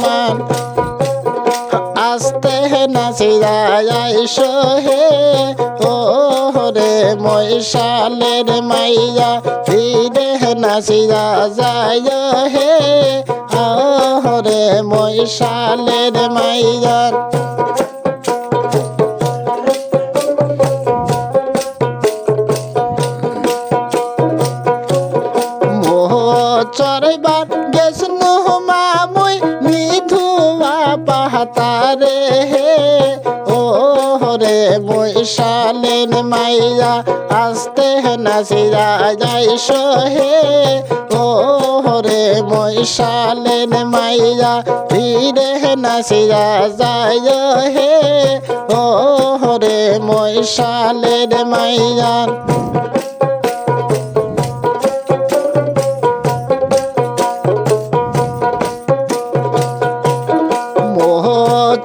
মান আস্তে নাচিয়া আইসো হে ও রে মহিষালের মাইয়া ফিরে নাচিয়া যায় হে ও রে মহিষালের মাইয়া চরবার গেছন মামুই নিধুয়া পাহাতারে হে ও রে মহিষালের মাইয়া আস্তে নাচিয়া যাইসো হে ও রে মহিষালের মাইয়া ফিরে নাচিয়া যায় হে ও রে মহিষালের মাইয়া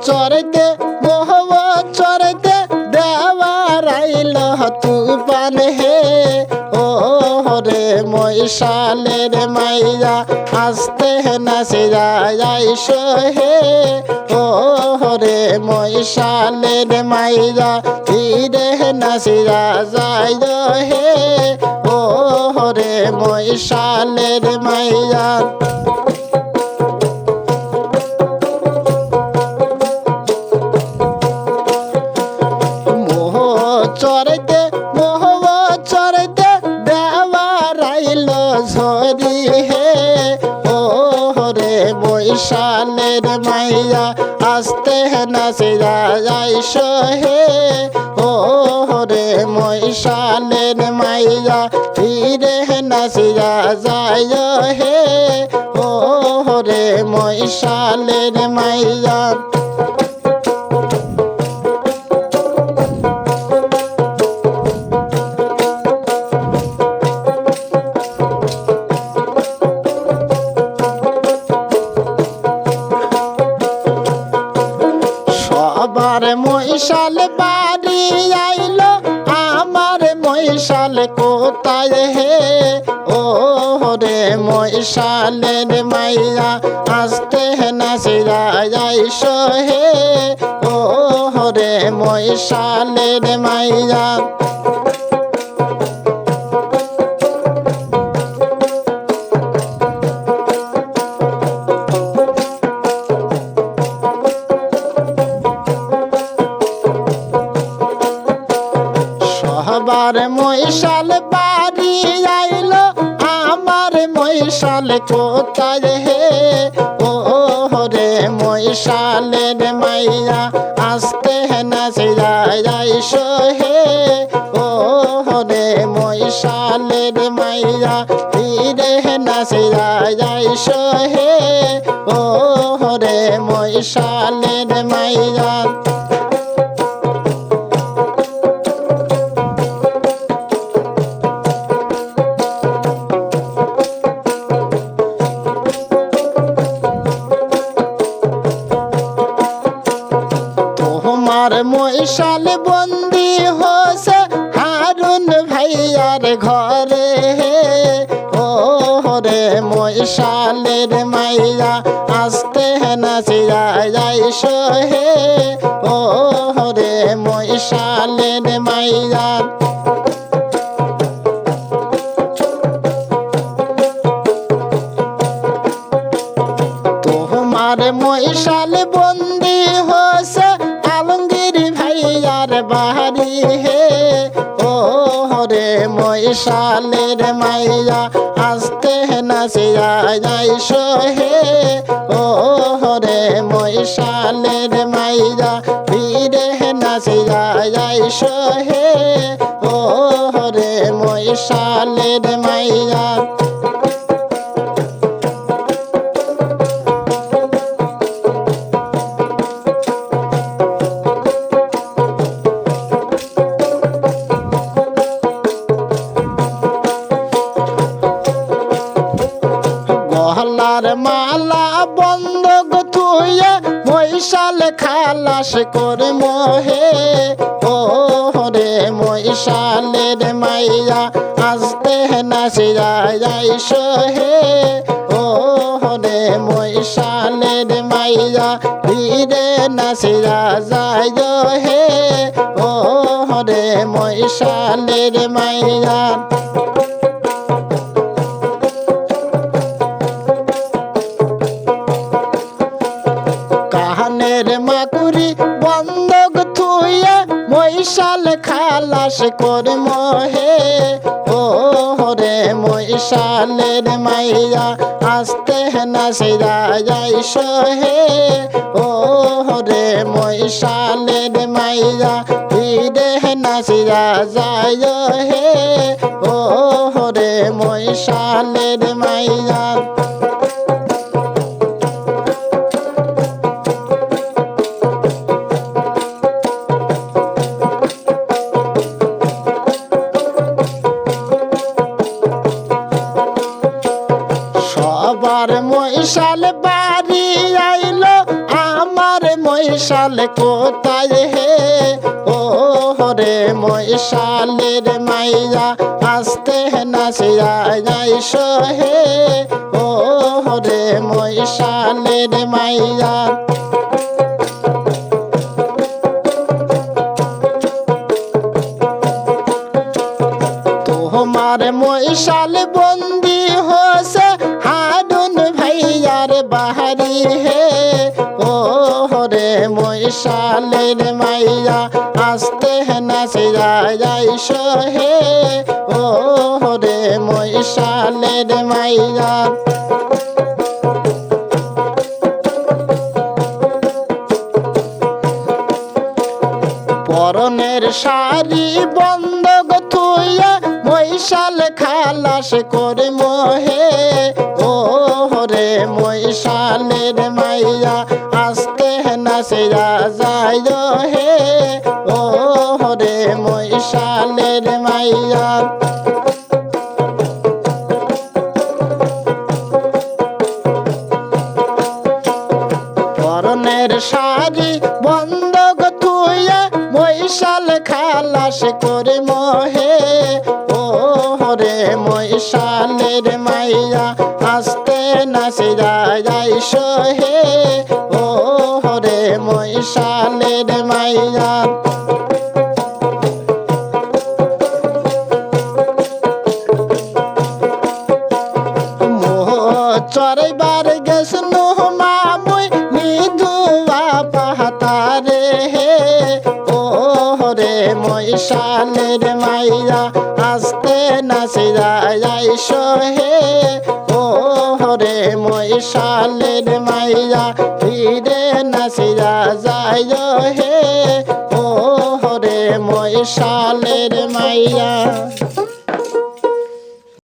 চরতে মোহ চরতে দেওয়ারাইল তুফান হে ও রে মহিষালের মাইয়া আস্তে নাচিয়া আইসো হে ও রে মহিষালের মাইয়া ফিরে নাচিয়া যায় হে ও রে মহিষালের মাইয়া চরতে মোহ চরতে দেওয়ারাইল ঝরি হে ও রে মহিষালের মাইয়া আস্তে নাচিয়া আইসো হে ও রে মহিষালের মাইয়া ফিরে নাচিয়া যায় হে ও রে মহিষালের মাইয়া আমার মহিষাল বাড়ি আইলো আমার মহিষাল কোথায় হে ও রে মহিষালের মাইয়া আস্তে নাচিয়া আইসো হে ও রে মহিষালের মাইয়া সবার মহিষাল বাড়ি আইলো আমার মহিষাল কোথায় হে ও রে মহিষালের মাইয়া আস্তে নাচিয়া আইসো হে ও রে মহিষালের মাইয়া ফিরে নাচিয়া আইসো হে ও রে মহিষালের মাইয়া তোমার মহিষাল বন্দি হোসে হারুন ভাইয়ার ঘরে ও রে মহিষালের মাইয়া আস্তে নাচিয়া আইসো হে ও রে মহিষালের মাইয়া তোমার মহিষাল বন্দি হোসে আলমগীর ভাইয়ার বাড়ি হে ও রে মহিষালের মাইয়া আস্তে নাচিয়া আইসো হে ও রে মহিষালের মাইয়া ফিরে নাচিয়া আইসো হে ও রে মহিষালের মাইয়া গহলার মালা বন্ধ বন্ধক থুয়ে মহিষাল খালাস করে মোহে ও রে মহিষালের মাইয়া আসতে নাসিয়া যাইস হে ও রে মহিষালের মাইয়া ধীরে নাসিয়া যায় হে ও রে মহিষালের মাইয়া কাহানের মাকুরি বন্ধক থুইয়া মহিষাল খালাস করে মোহে ও রে মহিষালের মাইয়া আসতে নাসিয়া যাইস হে ও রে মহিষালের মাইয়া ধীরে নাসিয়া যায় হে ও রে মহিষালের মাইয়া সবার মহিষাল বাড়ি আইলো আমার মহিষাল কোথায় হে ও রে মহিষালের মাইয়া আসতে নাসিয়া যাইস হে ও রে মহিষালের মাইয়া তোমার মহিষাল বন্দি হোসে হারুন ভাইয়ার বাহারি হে ও রে মহিষালের মাইয়া আসতে নাসিয়া যাইস হে ও রে মহিষালের মাইয়া পরনের শাড়ি বন্ধক থুইয়া মহিষাল খালাস করে মোহে ও রে মহিষালের মাইয়া আসতে নাসিয়া যায় হে ও রে মহিষালের মাইয়া পরনের শাড়ি বন্ধক থুইয়া মহিষাল খালাস করে মোহে ও রে মহিষালের মাইয়া আসতে নাসিয়া যাইস হে ও রে মহিষালের মাইয়া মোহ চড়াইবার গেছন মামুই নিধুয়া পাহাতারে হে ও রে মহিষালের মাইয়া আসতে নাসিয়া যাইস হে ও রে মহিষালের মাইয়া ধীরে নাসিয়া যায় হে ও রে মহিষালের মাইয়া।